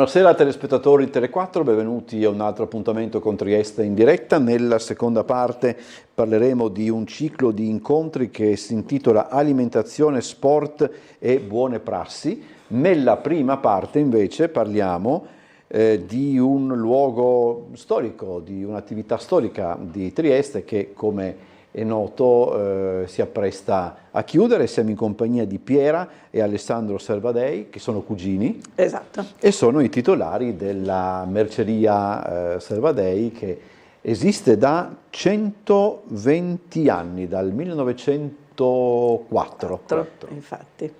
Buonasera telespettatori di Tele4, benvenuti a un altro appuntamento con Trieste in diretta. Nella seconda parte parleremo di un ciclo di incontri che si intitola Alimentazione, Sport e Buone Prassi. Nella prima parte invece parliamo di un luogo storico, di un'attività storica di Trieste che, come è noto, si appresta a chiudere. Siamo in compagnia di Piera e Alessandro Servadei, che sono cugini. Esatto. E sono i titolari della merceria Servadei, che esiste da 120 anni, dal 1904. Infatti.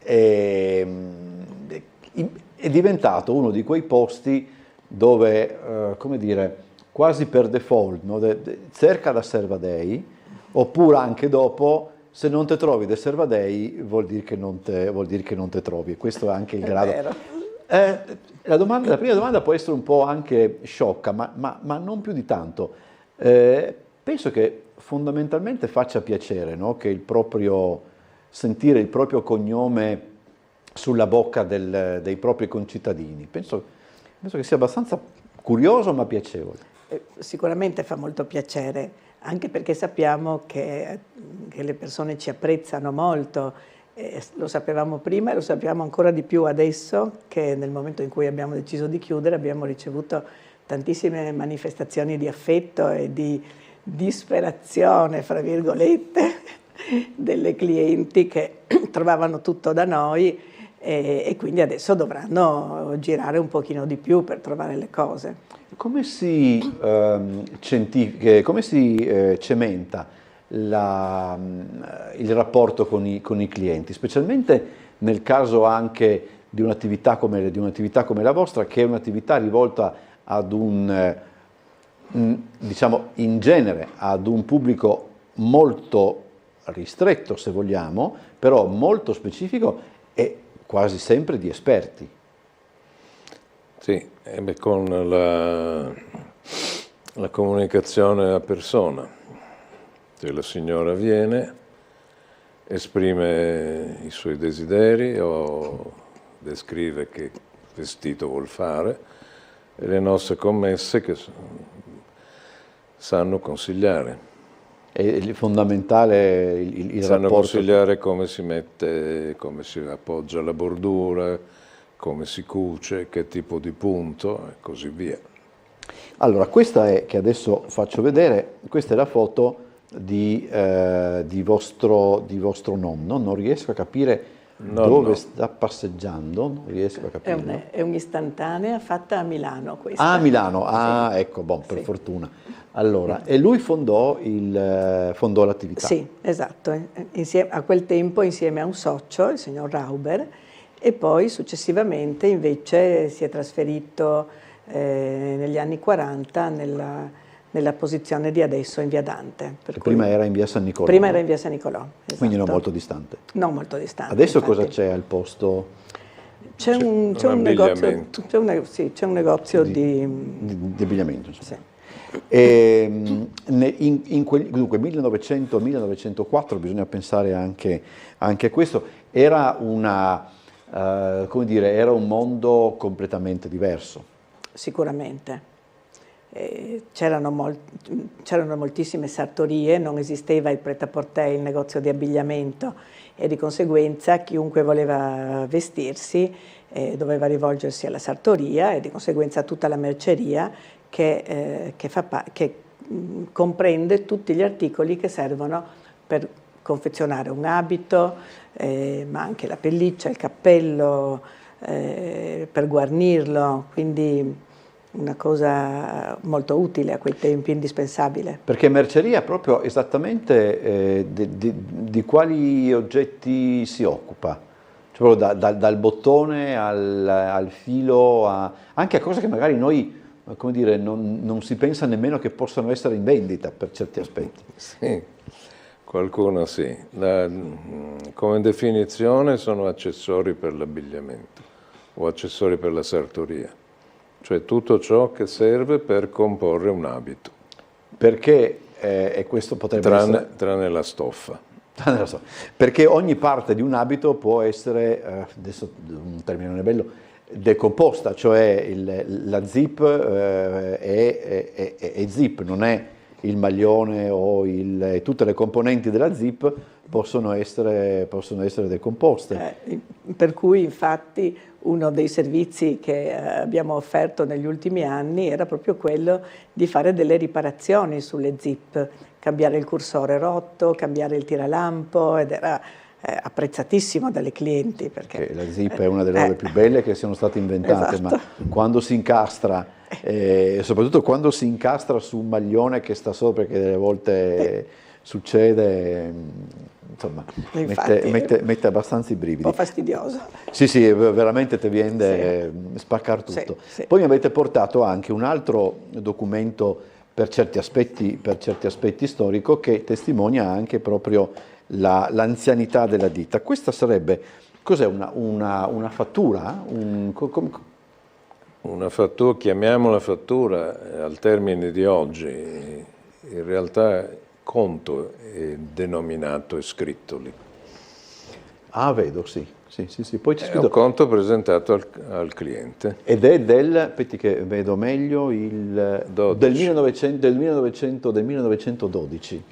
È diventato uno di quei posti dove, come dire, quasi per default, no? Cerca da Servadei, oppure anche dopo, se non te trovi da Servadei vuol dire che non te trovi, e questo è anche il grado. La prima domanda può essere un po' anche sciocca, ma non più di tanto. Penso che fondamentalmente faccia piacere, no? Che sentire il proprio cognome sulla bocca dei propri concittadini. Penso che sia abbastanza curioso ma piacevole. Sicuramente fa molto piacere, anche perché sappiamo che le persone ci apprezzano molto. Lo sapevamo prima e lo sappiamo ancora di più adesso, che nel momento in cui abbiamo deciso di chiudere abbiamo ricevuto tantissime manifestazioni di affetto e di disperazione, fra virgolette, delle clienti che trovavano tutto da noi e quindi adesso dovranno girare un pochino di più per trovare le cose. Come si cementa il rapporto con i clienti, specialmente nel caso anche di un'attività come la vostra, che è un'attività rivolta ad diciamo in genere ad un pubblico molto ristretto, se vogliamo, però molto specifico e quasi sempre di esperti. Sì, con la comunicazione a persona. Cioè, la signora viene, esprime i suoi desideri o descrive che vestito vuol fare, e le nostre commesse che sanno consigliare. È fondamentale il sanno rapporto. Consigliare come si mette, come si appoggia la bordura, come si cuce, che tipo di punto e così via. Allora, che adesso faccio vedere, questa è la foto di vostro nonno. Non riesco a capire dove sta passeggiando, non riesco a capire. È un'istantanea fatta a Milano questa. Ah, a Milano, sì. Ecco, per fortuna. Allora, e lui fondò l'attività. Sì, esatto, a quel tempo insieme a un socio, il signor Rauber, e poi successivamente invece si è trasferito negli anni 40 nella posizione di adesso in via Dante. Prima era in via San Nicolò. Prima era in via San Nicolò, esatto. Quindi non molto distante. Non molto distante. Adesso infatti. cosa c'è al posto? C'è un negozio di abbigliamento. Insomma. Sì. Dunque 1900-1904, bisogna pensare anche a questo, era era un mondo completamente diverso. Sicuramente. C'erano moltissime sartorie, non esisteva il prêt-à-porter, il negozio di abbigliamento, e di conseguenza chiunque voleva vestirsi doveva rivolgersi alla sartoria, e di conseguenza tutta la merceria che comprende tutti gli articoli che servono per confezionare un abito, ma anche la pelliccia, il cappello, per guarnirlo, quindi una cosa molto utile a quei tempi, indispensabile. Perché merceria proprio esattamente di quali oggetti si occupa? Cioè proprio dal bottone al filo, anche a cose che magari noi, come dire, non si pensa nemmeno che possano essere in vendita per certi aspetti. Sì, qualcuno sì. Come definizione sono accessori per l'abbigliamento o accessori per la sartoria. Cioè tutto ciò che serve per comporre un abito. Perché, e questo potrebbe essere... Tranne la stoffa. Perché ogni parte di un abito può essere, adesso un termine non è bello, decomposta, cioè la zip è zip, non è il maglione o tutte le componenti della zip possono essere decomposte. Per cui infatti uno dei servizi che abbiamo offerto negli ultimi anni era proprio quello di fare delle riparazioni sulle zip, cambiare il cursore rotto, cambiare il tiralampo, ed era apprezzatissimo dalle clienti. Perché la zip è una delle robe più belle che siano state inventate, esatto. Ma quando si incastra, soprattutto quando si incastra su un maglione che sta sopra, perché delle volte succede, insomma, mette abbastanza i brividi. Un po' fastidioso. Sì, veramente te viene spaccare tutto. Sì. Poi mi avete portato anche un altro documento per certi aspetti storico che testimonia anche proprio l'anzianità della ditta. Questa sarebbe, cos'è, una fattura? Una fattura, chiamiamola fattura, al termine di oggi, in realtà conto è denominato e scritto lì. Ah, vedo, sì. Poi c'è scritto... È un conto presentato al cliente. Ed è aspetti che vedo meglio, del 1912.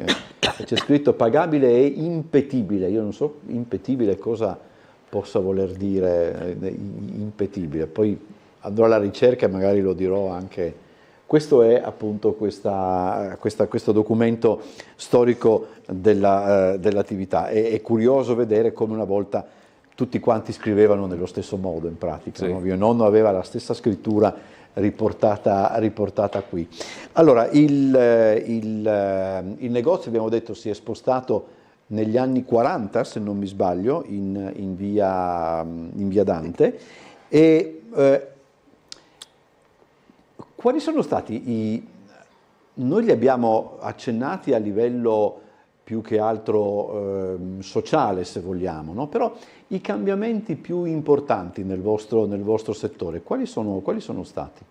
C'è scritto pagabile e impetibile. Io non so impetibile cosa possa voler dire impetibile. Poi andrò alla ricerca e magari lo dirò anche. Questo è appunto questo documento storico dell'attività. È curioso vedere come una volta tutti quanti scrivevano nello stesso modo, in pratica. Sì. No? Mio nonno aveva la stessa scrittura riportata qui. Allora, il negozio, abbiamo detto, si è spostato negli anni 40, se non mi sbaglio, in via Dante. E quali sono stati noi li abbiamo accennati a livello più che altro sociale, se vogliamo, no? Però i cambiamenti più importanti nel vostro settore, quali sono stati?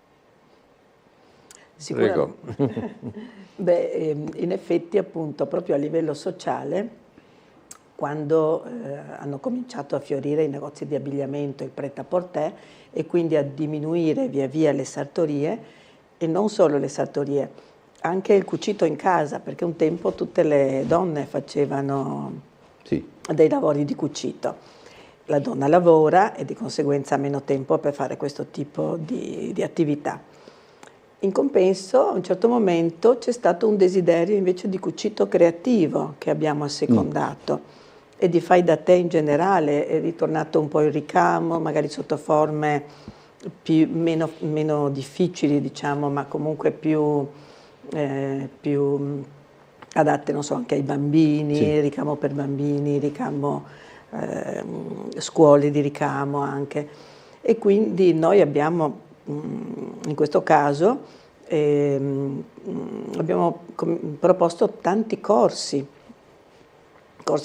Sicuramente. Beh, in effetti, appunto, proprio a livello sociale, quando hanno cominciato a fiorire i negozi di abbigliamento, il prêt-à-porter, e quindi a diminuire via via le sartorie, e non solo le sartorie, anche il cucito in casa, perché un tempo tutte le donne facevano dei lavori di cucito. La donna lavora e di conseguenza ha meno tempo per fare questo tipo di attività. In compenso, a un certo momento c'è stato un desiderio invece di cucito creativo che abbiamo assecondato e di fai da te in generale. È ritornato un po' il ricamo, magari sotto forme meno difficili, diciamo, ma comunque più adatte, non so, anche ai bambini, ricamo per bambini, ricamo scuole di ricamo anche. E quindi noi abbiamo, in questo caso, abbiamo proposto tanti corsi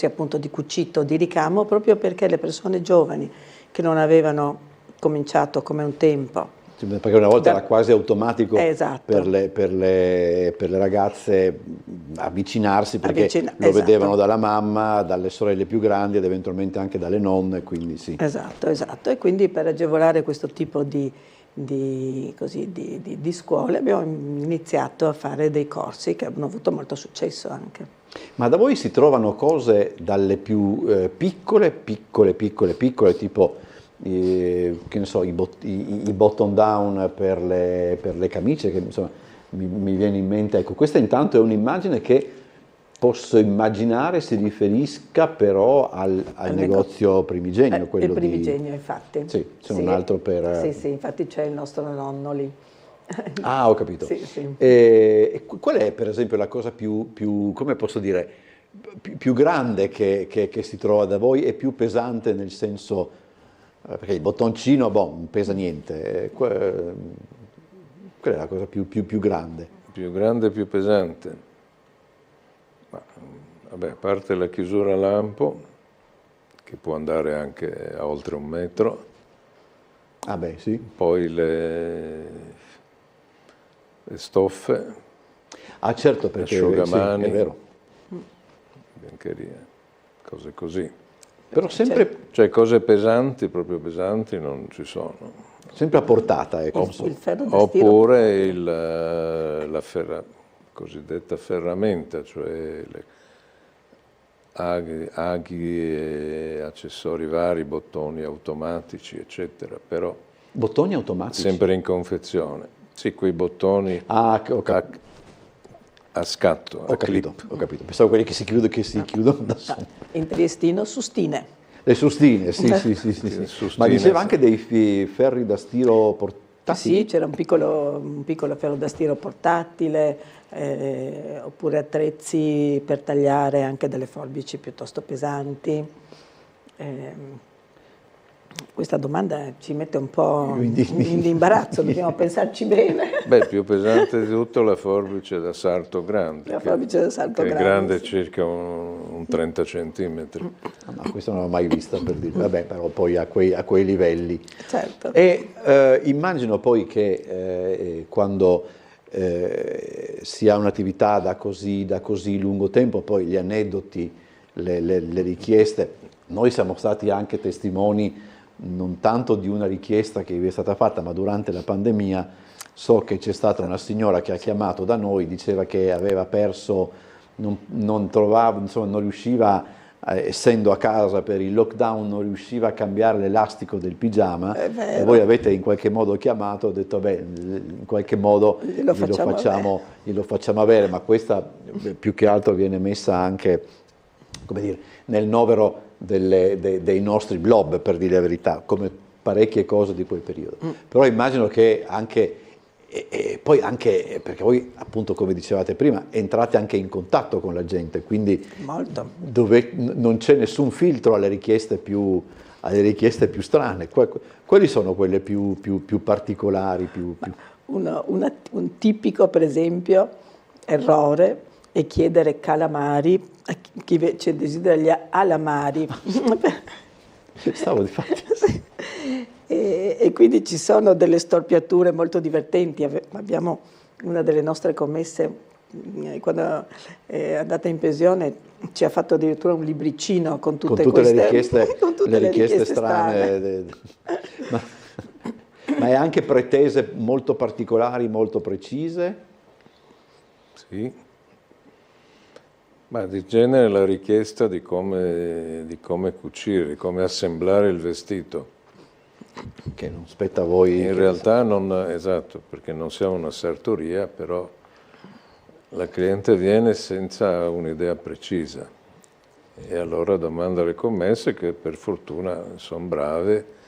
appunto di cucito, di ricamo, proprio perché le persone giovani che non avevano cominciato come un tempo. Perché una volta era quasi automatico per le ragazze avvicinarsi, perché lo vedevano dalla mamma, dalle sorelle più grandi ed eventualmente anche dalle nonne, quindi sì. Esatto. E quindi per agevolare questo tipo di scuole abbiamo iniziato a fare dei corsi che hanno avuto molto successo anche. Ma da voi si trovano cose dalle più piccole, tipo che ne so, i button down per le camicie, che insomma mi viene in mente. Ecco, questa intanto è un'immagine che posso immaginare si riferisca però al negozio primigenio. Quello il primigenio, infatti. Sì, c'è un altro per... Sì, infatti c'è il nostro nonno lì. Ah, ho capito. Sì. E qual è, per esempio, la cosa più come posso dire, più grande che si trova da voi e più pesante, nel senso, perché il bottoncino, non pesa niente, qual è la cosa più grande? Più grande e più pesante? Vabbè, a parte la chiusura a lampo, che può andare anche a oltre 1 metro. Ah beh, sì. Poi le stoffe. Ah certo, perché asciugamani, sì, è vero. Biancheria, cose così. Però sempre... Cioè cose pesanti, proprio pesanti, non ci sono. sempre a portata, ecco. Il ferro da stiro. Oppure la cosiddetta ferramenta, cioè le aghi e accessori vari, bottoni automatici, eccetera, però Bottoni automatici? sempre in confezione. Sì, quei bottoni Ah, a scatto, a clip. ho capito. Pensavo quelli che si chiudono da soli. In triestino sustine. Le sustine, sì. Sustine, Ma diceva sì. anche dei ferri da stiro portatili? Sì, c'era un piccolo ferro da stiro portatile, oppure attrezzi per tagliare anche delle forbici piuttosto pesanti. Questa domanda ci mette un po' in imbarazzo, dobbiamo pensarci bene. Beh, il più pesante di tutto la forbice da sarto grande. La forbice da sarto che grande, è grande sì. circa un 30 centimetri. No, questo non l'ho mai vista, per dire. Vabbè, però poi a quei livelli. Certo. E immagino poi che quando si ha un'attività da così lungo tempo, poi gli aneddoti, le richieste, noi siamo stati anche testimoni non tanto di una richiesta che vi è stata fatta, ma durante la pandemia so che c'è stata una signora che ha chiamato da noi, diceva che aveva perso, non trovava, insomma non riusciva, essendo a casa per il lockdown, non riusciva a cambiare l'elastico del pigiama, e voi avete in qualche modo chiamato, ho detto beh, in qualche modo glielo facciamo avere, ma questa più che altro viene messa anche, come dire, nel novero dei nostri blob, per dire la verità, come parecchie cose di quel periodo. Però immagino che anche, e poi anche, perché voi appunto come dicevate prima, entrate anche in contatto con la gente, quindi Molto. non c'è nessun filtro alle richieste più strane. Quali sono quelle più particolari? Un tipico, per esempio, errore è chiedere calamari a chi desidera gli alamari. Stavo di fatto. Sì. E quindi ci sono delle storpiature molto divertenti. Abbiamo una delle nostre commesse, quando è andata in pensione, ci ha fatto addirittura un libricino con tutte le richieste strane. Ma è anche pretese molto particolari, molto precise? Sì. Ma di genere la richiesta di come cucire, di come assemblare il vestito. Che non spetta a voi. In realtà non, esatto, perché non siamo una sartoria, però la cliente viene senza un'idea precisa e allora domanda alle commesse che per fortuna sono brave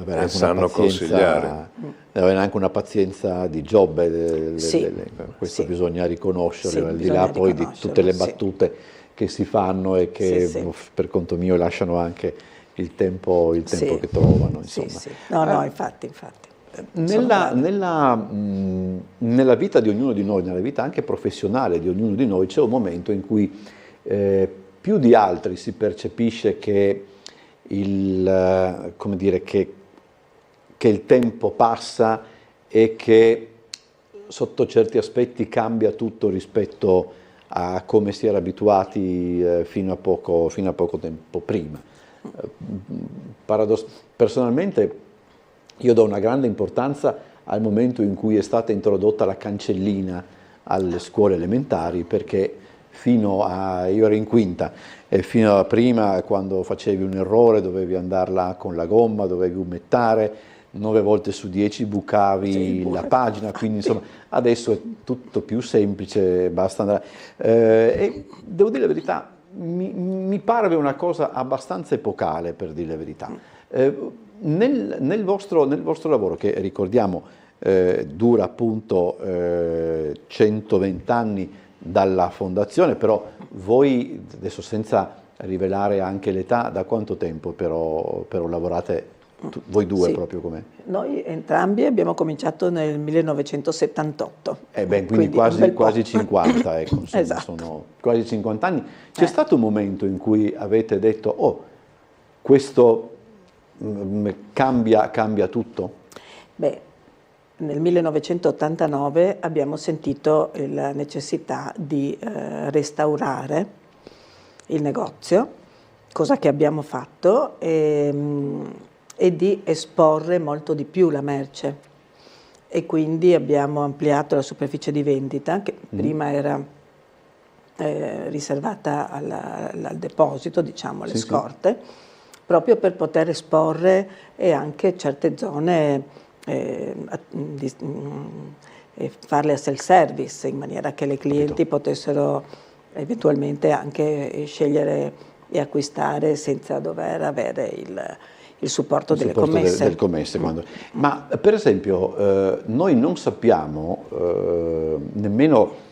e sanno consigliare. Deve avere anche una pazienza di Giobbe, questo sì. Bisogna riconoscerlo, Sì, al di là poi di tutte le battute che si fanno e che per conto mio lasciano anche il tempo che trovano. Insomma. Sì. No, infatti. Nella vita di ognuno di noi, nella vita anche professionale di ognuno di noi, c'è un momento in cui più di altri si percepisce che che il tempo passa e che sotto certi aspetti cambia tutto rispetto a come si era abituati fino a poco tempo prima. Personalmente io do una grande importanza al momento in cui è stata introdotta la cancellina alle scuole elementari, perché io ero in quinta, e fino a prima, quando facevi un errore dovevi andarla con la gomma, dovevi umettare, 9 volte su 10 bucavi la pagina, quindi insomma adesso è tutto più semplice, basta andare. E devo dire la verità, mi parve una cosa abbastanza epocale, per dire la verità. Nel vostro lavoro, che ricordiamo dura appunto 120 anni dalla fondazione, però voi, adesso senza rivelare anche l'età, da quanto tempo però lavorate voi due proprio come? Noi entrambi abbiamo cominciato nel 1978. Quindi quasi 50, ecco, insomma, esatto. Sono quasi 50 anni. C'è stato un momento in cui avete detto, questo cambia tutto? Beh, nel 1989 abbiamo sentito la necessità di restaurare il negozio, cosa che abbiamo fatto, e e di esporre molto di più la merce. E quindi abbiamo ampliato la superficie di vendita, che prima era riservata al deposito, diciamo, alle scorte, proprio per poter esporre e anche certe zone farle a self-service, in maniera che le clienti potessero eventualmente anche scegliere e acquistare senza dover avere il supporto delle commesse. Del commesse Ma per esempio noi non sappiamo nemmeno,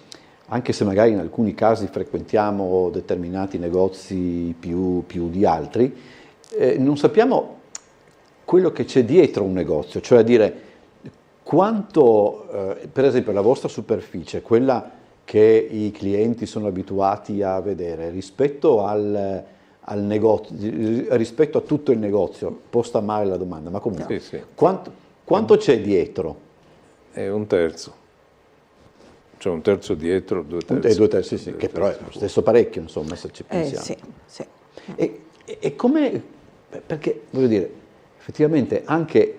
anche se magari in alcuni casi frequentiamo determinati negozi più di altri, non sappiamo quello che c'è dietro un negozio, cioè a dire quanto, per esempio la vostra superficie, quella che i clienti sono abituati a vedere rispetto al negozio, rispetto a tutto il negozio, posta male la domanda, ma comunque, quanto c'è dietro? È un terzo. C'è un terzo dietro, due terzi. Due terzi, sì, che però è lo stesso parecchio, insomma, se ci pensiamo. Sì. E come, perché, voglio dire, effettivamente anche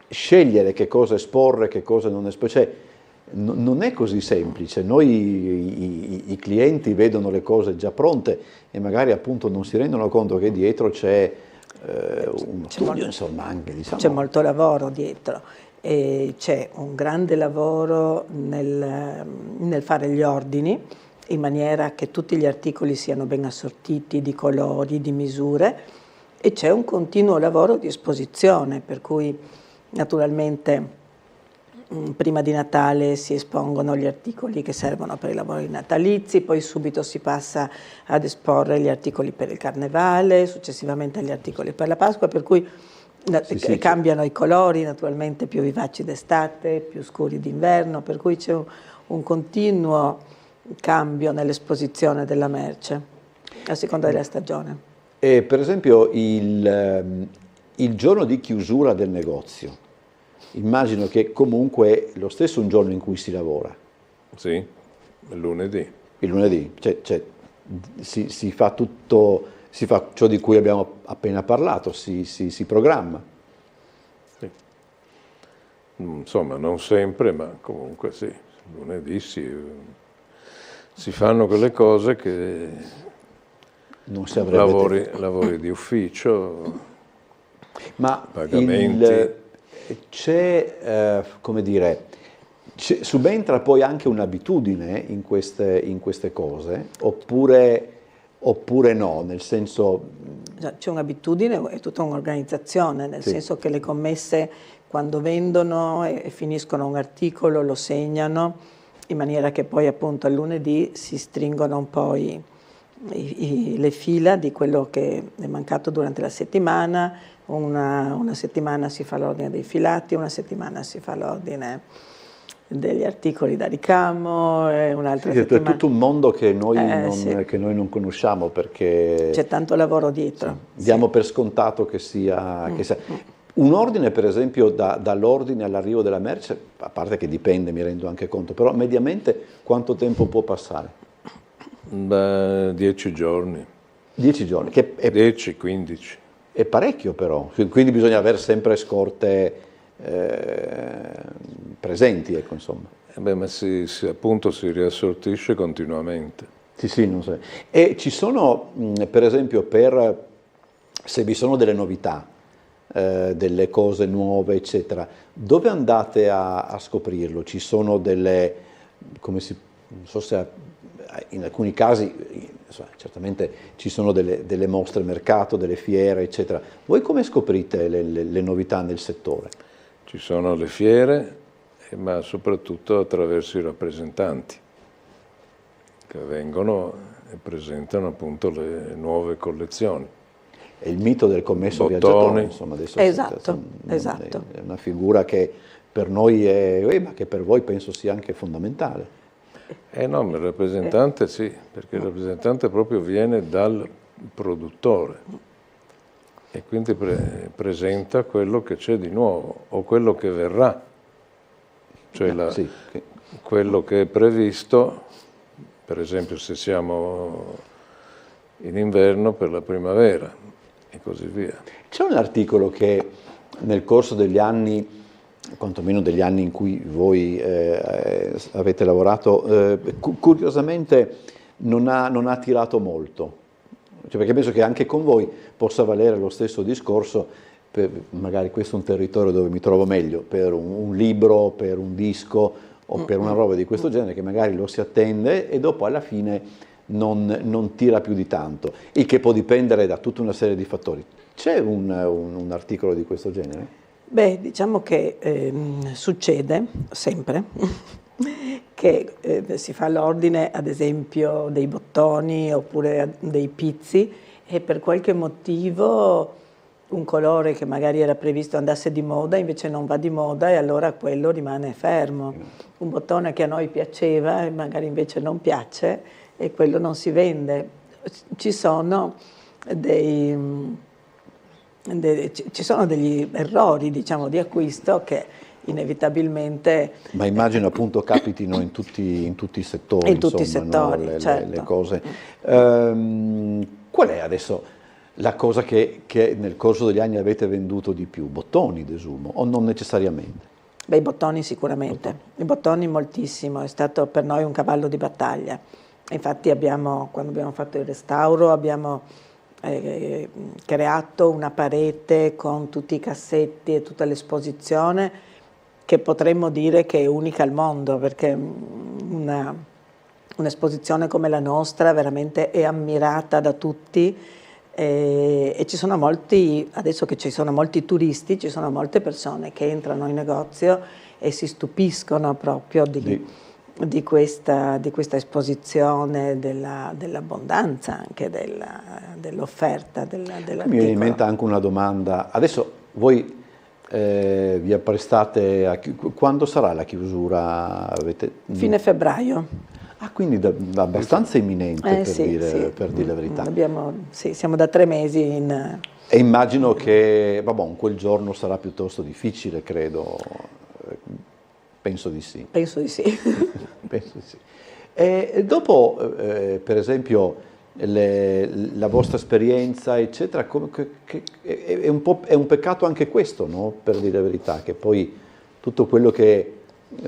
scegliere che cosa esporre, che cosa non esporre, cioè, non è così semplice. Noi i clienti vedono le cose già pronte e magari appunto non si rendono conto che dietro c'è uno studio, insomma, anche, diciamo. C'è molto lavoro dietro e c'è un grande lavoro nel fare gli ordini in maniera che tutti gli articoli siano ben assortiti di colori, di misure, e c'è un continuo lavoro di esposizione, per cui naturalmente prima di Natale si espongono gli articoli che servono per i lavori natalizi, poi subito si passa ad esporre gli articoli per il Carnevale, successivamente gli articoli per la Pasqua, per cui cambiano i colori, naturalmente più vivaci d'estate, più scuri d'inverno, per cui c'è un continuo cambio nell'esposizione della merce, a seconda della stagione. E per esempio il giorno di chiusura del negozio, immagino che comunque è lo stesso un giorno in cui si lavora. Sì, il lunedì. Il lunedì, cioè, si fa tutto, si fa ciò di cui abbiamo appena parlato, si programma. Sì. Insomma, non sempre, ma comunque sì, il lunedì si fanno quelle cose che non si avrebbe lavori di ufficio, ma pagamenti. C'è, come dire, subentra poi anche un'abitudine in queste cose, oppure no, nel senso... C'è un'abitudine, è tutta un'organizzazione, nel senso che le commesse quando vendono e finiscono un articolo lo segnano, in maniera che poi appunto al lunedì si stringono un po' le fila di quello che è mancato durante la settimana. Una settimana si fa l'ordine dei filati, una settimana si fa l'ordine degli articoli da ricamo, un'altra settimana... È tutto un mondo che noi non conosciamo, perché... C'è tanto lavoro dietro. Diamo per scontato che sia... Un ordine, per esempio, dall'ordine all'arrivo della merce, a parte che dipende, mi rendo anche conto, però mediamente quanto tempo può passare? 10 giorni. 10 giorni? 10-15. È parecchio però, quindi bisogna avere sempre scorte presenti, ecco, insomma. Ma appunto si riassortisce continuamente. Sì, non so. E ci sono, per esempio, se vi sono delle novità, delle cose nuove, eccetera, dove andate a scoprirlo? Ci sono delle, non so se in alcuni casi, certamente ci sono delle mostre mercato, delle fiere, eccetera. Voi come scoprite le novità nel settore? Ci sono le fiere, ma soprattutto attraverso i rappresentanti che vengono e presentano appunto le nuove collezioni. È il mito del commesso viaggiatore, insomma, adesso esatto. È una figura che per noi ma che per voi penso sia anche fondamentale. No, ma il rappresentante sì, perché il rappresentante proprio viene dal produttore e quindi presenta quello che c'è di nuovo o quello che verrà, cioè quello che è previsto, per esempio se siamo in inverno per la primavera e così via. C'è un articolo che nel corso degli anni, quantomeno degli anni in cui voi avete lavorato, curiosamente non ha tirato molto. Cioè, perché penso che anche con voi possa valere lo stesso discorso, magari questo è un territorio dove mi trovo meglio, per un libro, per un disco o per una roba di questo genere, che magari lo si attende e dopo alla fine non tira più di tanto, il che può dipendere da tutta una serie di fattori. C'è un articolo di questo genere? Beh, diciamo che succede sempre che si fa l'ordine, ad esempio, dei bottoni oppure dei pizzi e per qualche motivo un colore che magari era previsto andasse di moda invece non va di moda e allora quello rimane fermo. Un bottone che a noi piaceva e magari invece non piace e quello non si vende. Ci sono degli errori, diciamo, di acquisto che inevitabilmente... Ma immagino appunto capitino in tutti i settori, in tutti insomma, i settori, no? certo. Le cose. Qual è adesso la cosa che nel corso degli anni avete venduto di più? Bottoni, desumo, o non necessariamente? Beh, i bottoni sicuramente, i bottoni moltissimo, è stato per noi un cavallo di battaglia. Infatti quando abbiamo fatto il restauro abbiamo creato una parete con tutti i cassetti e tutta l'esposizione che potremmo dire che è unica al mondo, perché un'esposizione come la nostra veramente è ammirata da tutti e ci sono adesso che ci sono molti turisti, ci sono molte persone che entrano in negozio e si stupiscono proprio di questa esposizione dell'abbondanza anche dell'offerta dell'articolo. Mi viene in mente anche una domanda. Adesso voi vi apprestate quando sarà la chiusura? Fine febbraio. Ah, quindi abbastanza imminente per dire la verità. Siamo da 3 mesi in... E immagino che quel giorno sarà piuttosto difficile, credo. Penso di sì. Penso di sì. Penso di sì. E dopo, per esempio, la vostra esperienza, eccetera, è un peccato anche questo, no? Per dire la verità, che poi tutto quello che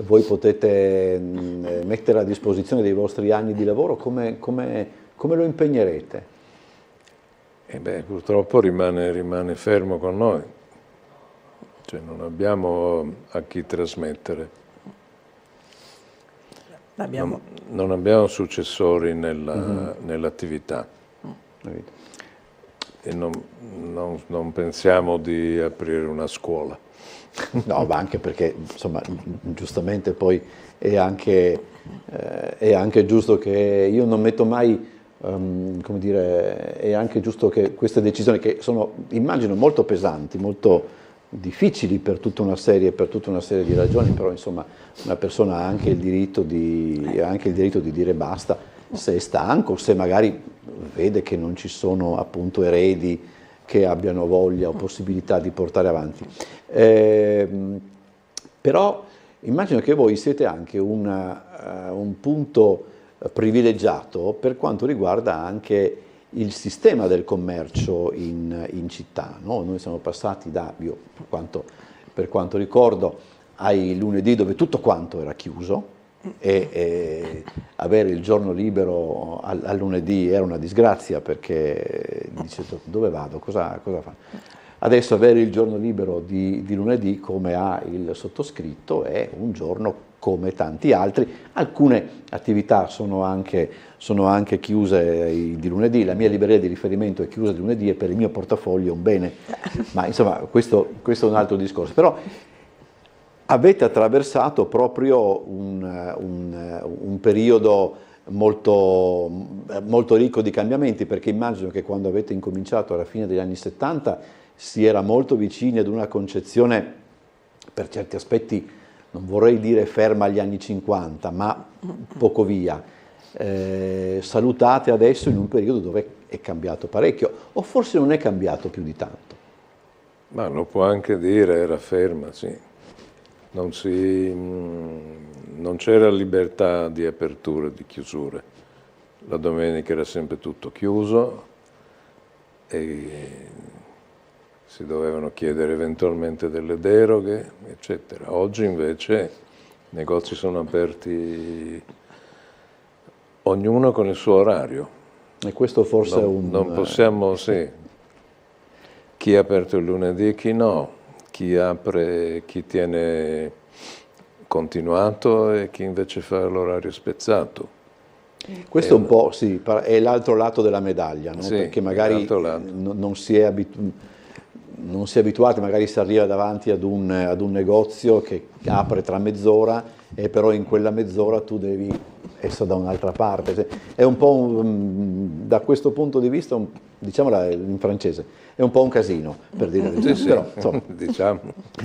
voi potete mettere a disposizione dei vostri anni di lavoro, come lo impegnerete? Purtroppo rimane fermo con noi, cioè non abbiamo a chi trasmettere. Non abbiamo successori nell'attività e non pensiamo di aprire una scuola. No, ma anche perché, insomma, giustamente poi è anche giusto che io non metto mai, come dire, è anche giusto che queste decisioni che sono, immagino, molto pesanti, molto difficili per tutta una serie di ragioni, però insomma una persona ha anche il diritto di dire basta se è stanco, se magari vede che non ci sono appunto eredi che abbiano voglia o possibilità di portare avanti. Però immagino che voi siete anche un punto privilegiato per quanto riguarda anche il sistema del commercio in città, no? Noi siamo passati per quanto ricordo, ai lunedì dove tutto quanto era chiuso e avere il giorno libero al lunedì era una disgrazia perché dice dove vado, cosa faccio? Adesso avere il giorno libero di lunedì, come ha il sottoscritto, è un giorno come tanti altri. Alcune attività sono anche chiuse di lunedì, la mia libreria di riferimento è chiusa di lunedì e per il mio portafoglio è un bene, ma insomma questo è un altro discorso. Però avete attraversato proprio un periodo molto, molto ricco di cambiamenti, perché immagino che quando avete incominciato alla fine degli anni 70 si era molto vicini ad una concezione, per certi aspetti, non vorrei dire ferma agli anni 50, ma poco via. Salutate adesso in un periodo dove è cambiato parecchio, o forse non è cambiato più di tanto? Ma lo può anche dire, era ferma, sì. Non c'era libertà di apertura e di chiusure. La domenica era sempre tutto chiuso e si dovevano chiedere eventualmente delle deroghe, eccetera. Oggi invece i negozi sono aperti ognuno con il suo orario. E questo forse è un... Non possiamo, sì, chi è aperto il lunedì e chi no, chi apre, chi tiene continuato e chi invece fa l'orario spezzato. Questo è un po', sì, è l'altro lato della medaglia, no? Sì, Perché magari l'altro lato. non si è abituati, magari si arriva davanti ad un negozio che apre tra mezz'ora e però in quella mezz'ora tu devi essere da un'altra parte. È un po' da questo punto di vista, diciamola in francese, è un po' un casino, per dire Sì, sì, però insomma, diciamo.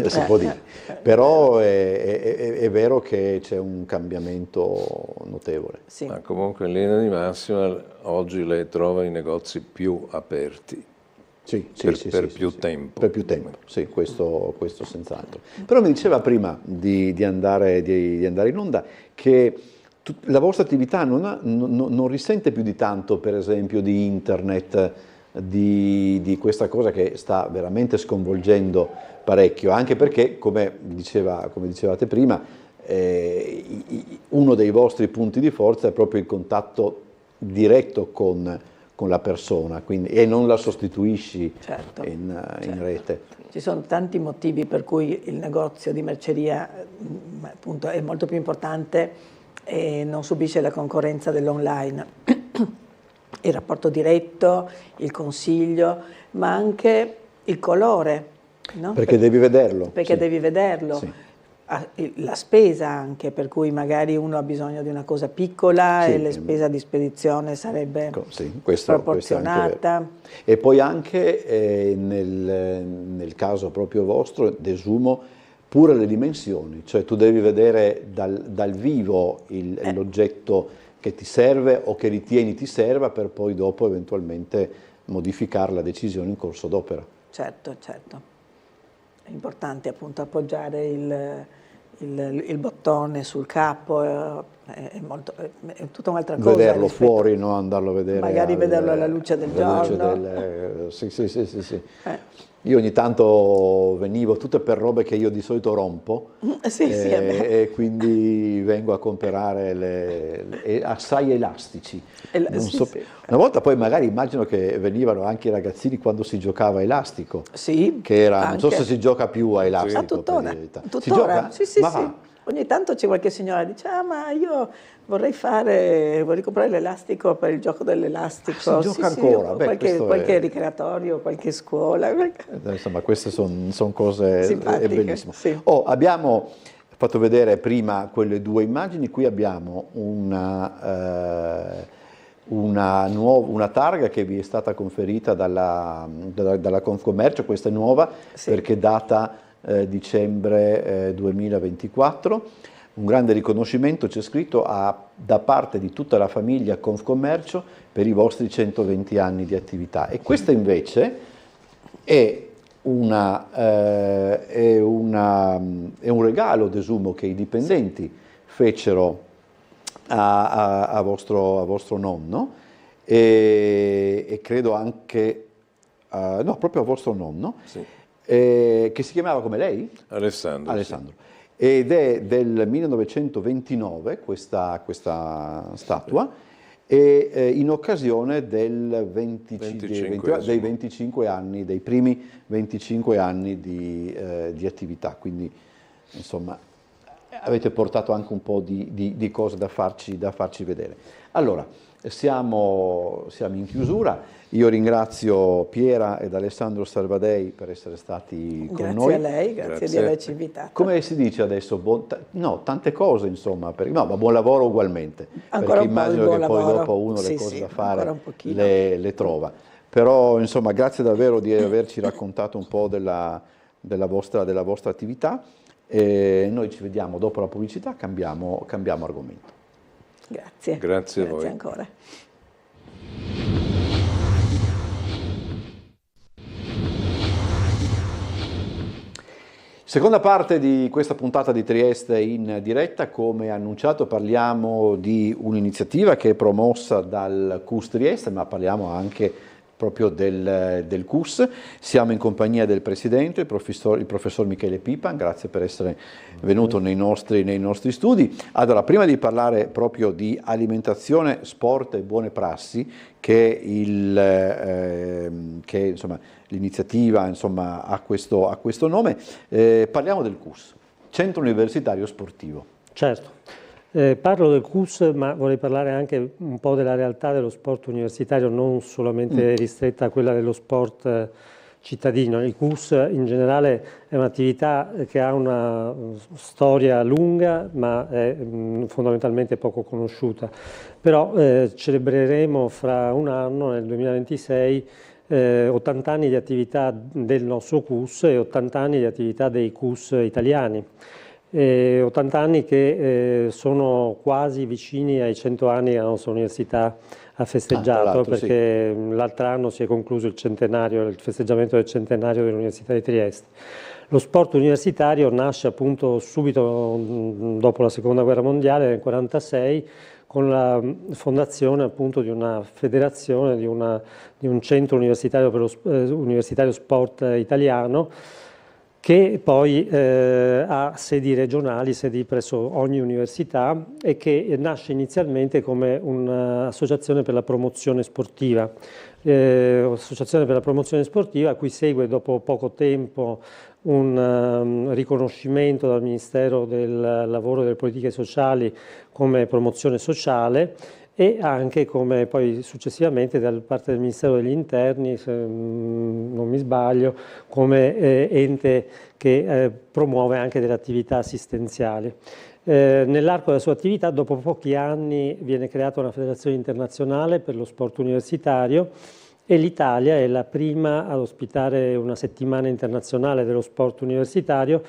si può dire. Però è vero che c'è un cambiamento notevole. Sì. Ma comunque in linea di massima oggi lei trova i negozi più aperti. Sì, Per più tempo. Per più tempo, sì, questo senz'altro. Però mi diceva prima di andare in onda che la vostra attività non risente più di tanto, per esempio, di internet, di questa cosa che sta veramente sconvolgendo parecchio, anche perché, come dicevate prima, uno dei vostri punti di forza è proprio il contatto diretto con la persona, quindi, e non la sostituisci Certo, in certo. rete. Ci sono tanti motivi per cui il negozio di merceria appunto, è molto più importante e non subisce la concorrenza dell'online. Il rapporto diretto, il consiglio, ma anche il colore. No? Perché devi vederlo. Perché sì. devi vederlo. Sì. La spesa anche, per cui magari uno ha bisogno di una cosa piccola Sì, e la spesa di spedizione sarebbe sì, questo è anche sproporzionata. vero. E poi anche nel caso proprio vostro, desumo, pure le dimensioni, cioè tu devi vedere dal vivo l'oggetto che ti serve o che ritieni ti serva per poi dopo eventualmente modificare la decisione in corso d'opera. Certo, certo. È importante appunto appoggiare il bottone sul capo, è tutta un'altra cosa. Vederlo fuori, no? Andarlo a vedere. Magari vederlo alla luce del giorno. Sì. Io ogni tanto venivo, tutte per robe che io di solito rompo, e quindi vengo a comprare assai elastici. Una volta poi magari immagino che venivano anche i ragazzini quando si giocava a elastico, sì, che era, non so se si gioca più a elastico. Tuttora. Si gioca? Sì. Ogni tanto c'è qualche signora che dice, ma io vorrei comprare l'elastico per il gioco dell'elastico. Si gioca ancora? Beh, qualche ricreatorio, qualche scuola. Insomma, queste sono cose simpatiche. È bellissimo. Sì. Abbiamo fatto vedere prima quelle due immagini, qui abbiamo una targa che vi è stata conferita dalla Confcommercio, questa è nuova, sì, perché è data dicembre 2024, un grande riconoscimento, c'è scritto, da parte di tutta la famiglia Confcommercio per i vostri 120 anni di attività. E questa invece è un regalo, desumo, che i dipendenti fecero a vostro nonno e credo anche, proprio a vostro nonno, sì, che si chiamava come lei? Alessandro. Sì. Ed è del 1929 questa statua, e in occasione dei 25 anni, dei primi 25 anni di attività, quindi insomma avete portato anche un po' di cose da farci vedere. Allora, siamo in chiusura. Io ringrazio Piera ed Alessandro Salvadei per essere stati con noi. Grazie a lei, grazie di averci invitato. Come si dice adesso? Tante cose, insomma, ma buon lavoro ugualmente. Ancora perché immagino che poi dopo uno le cose da fare le trova. Però, insomma, grazie davvero di averci raccontato un po' della vostra attività. E noi ci vediamo dopo la pubblicità, cambiamo argomento. Grazie. Grazie a voi. Grazie ancora. Seconda parte di questa puntata di Trieste in diretta. Come annunciato parliamo di un'iniziativa che è promossa dal CUS Trieste, ma parliamo anche proprio del CUS. Siamo in compagnia del Presidente, il professor Michele Pipan, grazie per essere venuto nei nostri studi. Allora, prima di parlare proprio di alimentazione, sport e buone prassi, che insomma, l'iniziativa insomma, ha questo nome, parliamo del CUS, Centro Universitario Sportivo. Certo. Parlo del CUS, ma vorrei parlare anche un po' della realtà dello sport universitario, non solamente ristretta a quella dello sport cittadino. Il CUS in generale è un'attività che ha una storia lunga, ma è fondamentalmente poco conosciuta. Però celebreremo fra un anno, nel 2026, 80 anni di attività del nostro CUS e 80 anni di attività dei CUS italiani. 80 anni che sono quasi vicini ai 100 anni che la nostra università ha festeggiato, perché l'altro anno si è concluso il festeggiamento del centenario dell'Università di Trieste. Lo sport universitario nasce appunto subito dopo la Seconda Guerra Mondiale, nel 1946, con la fondazione appunto di una federazione, di un centro universitario per universitario sport italiano, che poi ha sedi regionali, sedi presso ogni università, e che nasce inizialmente come un'associazione per la promozione sportiva. Associazione per la promozione sportiva a cui segue dopo poco tempo un riconoscimento dal Ministero del Lavoro e delle Politiche Sociali come promozione sociale, e anche come poi successivamente da parte del Ministero degli Interni, se non mi sbaglio, come ente che promuove anche delle attività assistenziali. Nell'arco della sua attività, dopo pochi anni, viene creata una federazione internazionale per lo sport universitario, e l'Italia è la prima ad ospitare una settimana internazionale dello sport universitario,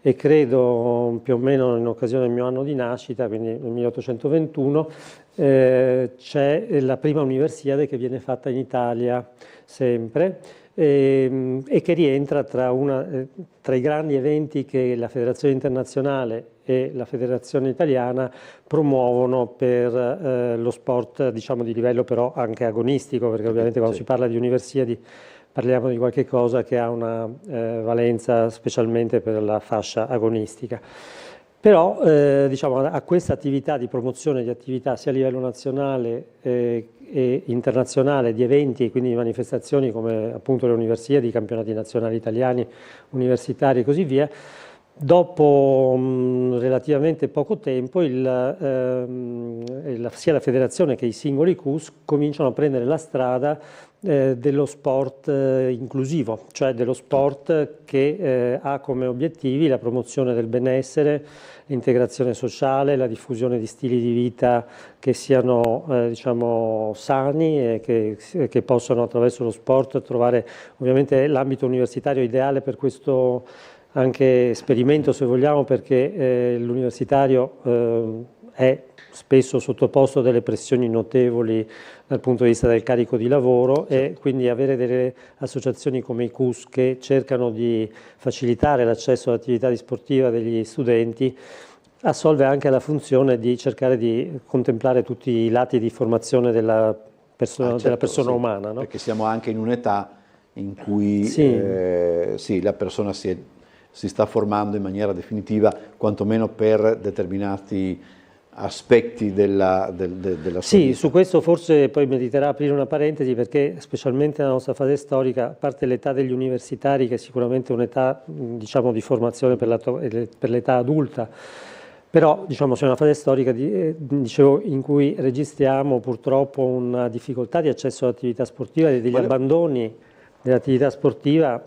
e credo più o meno in occasione del mio anno di nascita, quindi nel 1821, c'è la prima Universiade che viene fatta in Italia sempre, e che rientra tra i grandi eventi che la Federazione Internazionale e la Federazione Italiana promuovono per lo sport, diciamo, di livello però anche agonistico, perché ovviamente quando si parla di Universiadi parliamo di qualche cosa che ha una valenza specialmente per la fascia agonistica. Però diciamo, a questa attività di promozione di attività sia a livello nazionale e internazionale, di eventi e quindi di manifestazioni come appunto le Universiadi, i campionati nazionali italiani, universitari e così via, dopo relativamente poco tempo sia la federazione che i singoli CUS cominciano a prendere la strada dello sport inclusivo, cioè dello sport che ha come obiettivi la promozione del benessere, l'integrazione sociale, la diffusione di stili di vita che siano diciamo sani e che possano attraverso lo sport trovare ovviamente l'ambito universitario ideale per questo anche esperimento, se vogliamo, perché l'universitario è spesso sottoposto a delle pressioni notevoli dal punto di vista del carico di lavoro, e quindi avere delle associazioni come i CUS che cercano di facilitare l'accesso all'attività sportiva degli studenti assolve anche la funzione di cercare di contemplare tutti i lati di formazione della persona umana. No? Perché siamo anche in un'età in cui la persona si sta formando in maniera definitiva, quantomeno per determinati aspetti della sua Sì, vita. su questo forse poi meriterà aprire una parentesi, perché specialmente nella nostra fase storica, a parte l'età degli universitari, che è sicuramente un'età diciamo, di formazione per l'età adulta, però diciamo, c'è una fase storica dicevo, in cui registriamo purtroppo una difficoltà di accesso all'attività sportiva e degli abbandoni dell'attività sportiva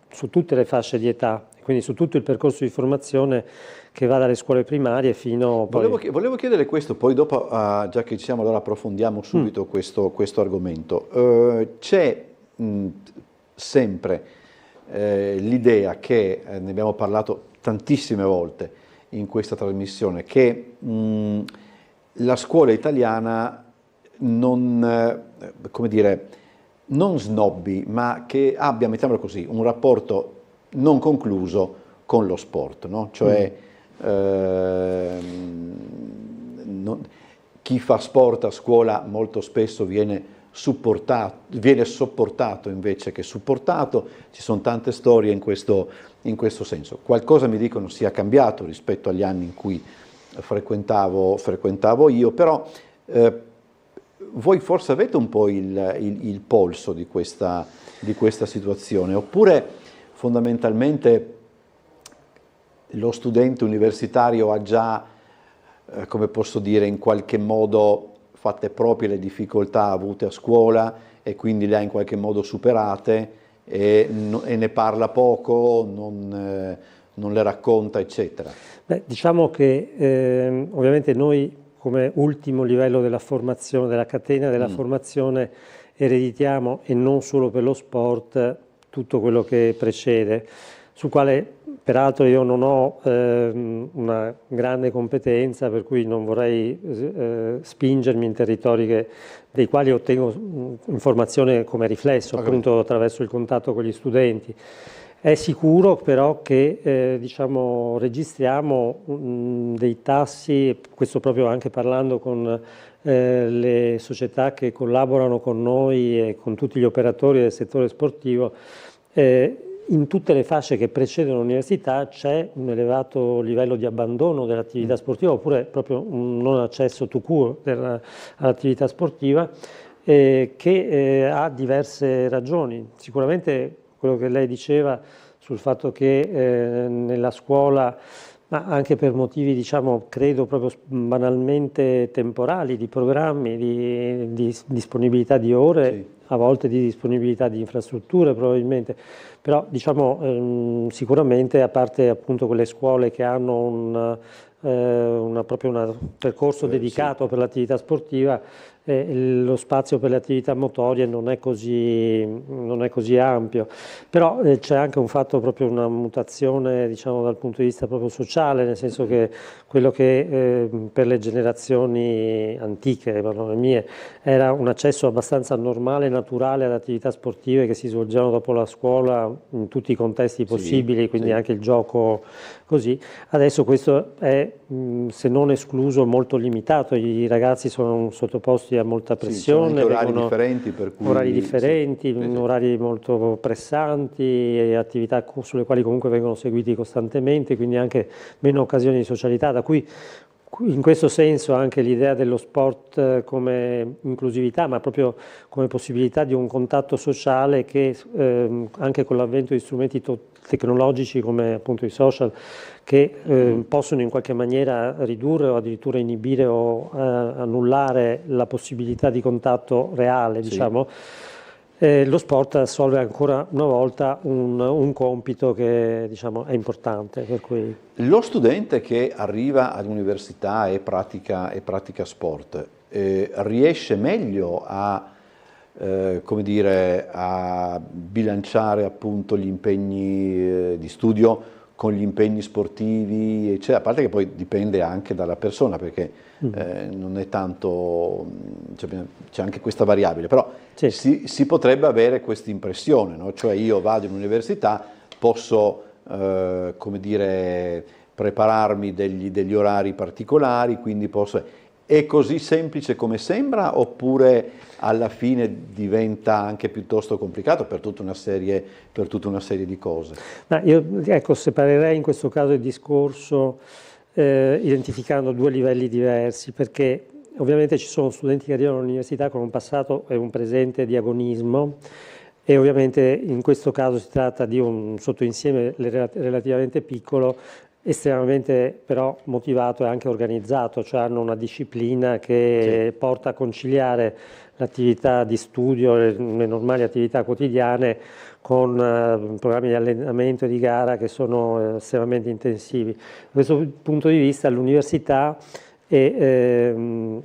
su tutte le fasce di età, quindi su tutto il percorso di formazione che va dalle scuole primarie fino poi... Volevo chiedere questo, poi dopo, già che ci siamo, allora approfondiamo subito questo argomento. C'è sempre l'idea che, ne abbiamo parlato tantissime volte in questa trasmissione, che la scuola italiana non, come dire, non snobbi, ma che abbia, mettiamolo così, un rapporto non concluso con lo sport, no? Cioè chi fa sport a scuola molto spesso viene viene sopportato invece che supportato. Ci sono tante storie in questo senso. Qualcosa mi dicono sia cambiato rispetto agli anni in cui frequentavo io, però voi forse avete un po' il polso di questa situazione, oppure fondamentalmente lo studente universitario ha già, come posso dire, in qualche modo fatte proprie le difficoltà avute a scuola e quindi le ha in qualche modo superate e ne parla poco, non le racconta, eccetera. Beh, diciamo che ovviamente noi come ultimo livello della formazione, della catena della formazione, ereditiamo, e non solo per lo sport, tutto quello che precede, sul quale peraltro io non ho una grande competenza, per cui non vorrei spingermi in territori dei quali ottengo informazione come riflesso, appunto attraverso il contatto con gli studenti. È sicuro però che diciamo, registriamo dei tassi, questo proprio anche parlando con le società che collaborano con noi e con tutti gli operatori del settore sportivo, in tutte le fasce che precedono l'università c'è un elevato livello di abbandono dell'attività sportiva, oppure proprio un non accesso tout court all'attività sportiva, che ha diverse ragioni. Sicuramente quello che lei diceva sul fatto che nella scuola, ma anche per motivi, diciamo, credo proprio banalmente temporali, di programmi, di disponibilità di ore, sì, a volte di disponibilità di infrastrutture probabilmente, però diciamo sicuramente, a parte appunto quelle scuole che hanno proprio un percorso dedicato, sì, per l'attività sportiva, lo spazio per le attività motorie non è così ampio, però c'è anche un fatto, proprio una mutazione, diciamo, dal punto di vista proprio sociale, nel senso che quello che per le generazioni antiche, le mie, era un accesso abbastanza normale e naturale alle attività sportive che si svolgevano dopo la scuola in tutti i contesti possibili, sì, quindi sì, anche il gioco così. Adesso questo è, se non escluso, molto limitato. I ragazzi sono sottoposti a molta pressione, sì, orari differenti, per cui orari differenti, sì, orari molto pressanti, e attività sulle quali comunque vengono seguiti costantemente, quindi anche meno occasioni di socialità, da cui in questo senso anche l'idea dello sport come inclusività, ma proprio come possibilità di un contatto sociale che anche con l'avvento di strumenti tecnologici come appunto i social, che possono in qualche maniera ridurre o addirittura inibire o annullare la possibilità di contatto reale, sì, diciamo. Lo sport assolve ancora una volta un compito che, diciamo, è importante. Per cui lo studente che arriva all'università e pratica sport riesce meglio a, come dire, a bilanciare appunto gli impegni di studio con gli impegni sportivi, eccetera, a parte che poi dipende anche dalla persona, perché non è tanto, c'è anche questa variabile, però sì, si potrebbe avere questa impressione, no? Cioè io vado in università, posso, come dire, prepararmi degli orari particolari, quindi posso... È così semplice come sembra, oppure alla fine diventa anche piuttosto complicato per tutta una serie di cose? Ma io, ecco, separerei in questo caso il discorso identificando due livelli diversi, perché ovviamente ci sono studenti che arrivano all'università con un passato e un presente di agonismo, e ovviamente in questo caso si tratta di un sottoinsieme relativamente piccolo, estremamente però motivato e anche organizzato, cioè hanno una disciplina che sì, porta a conciliare l'attività di studio, le normali attività quotidiane, con programmi di allenamento e di gara che sono estremamente intensivi. Da questo punto di vista l'università, e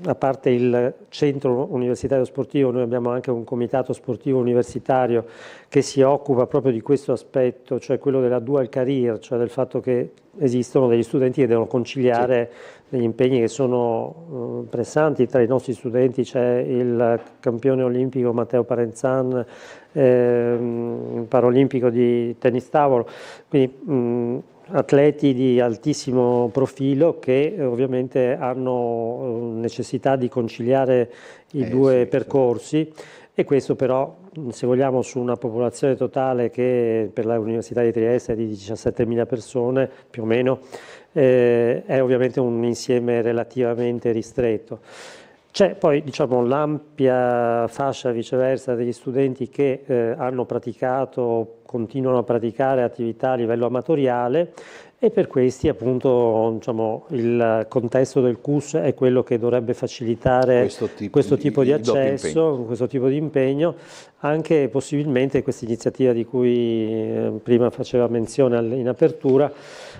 a parte il centro universitario sportivo, noi abbiamo anche un comitato sportivo universitario che si occupa proprio di questo aspetto, cioè quello della dual career, cioè del fatto che esistono degli studenti che devono conciliare sì, degli impegni che sono pressanti. Tra i nostri studenti c'è il campione olimpico Matteo Parenzan, paraolimpico di tennis tavolo, quindi atleti di altissimo profilo che ovviamente hanno necessità di conciliare i due percorsi. E questo però, se vogliamo, su una popolazione totale che per l'Università di Trieste è di 17.000 persone, più o meno, è ovviamente un insieme relativamente ristretto. C'è poi, diciamo, l'ampia fascia, viceversa, degli studenti che hanno praticato, continuano a praticare attività a livello amatoriale, e per questi appunto, diciamo, il contesto del CUS è quello che dovrebbe facilitare questo tipo di accesso, questo tipo di impegno, anche possibilmente questa iniziativa di cui prima faceva menzione in apertura,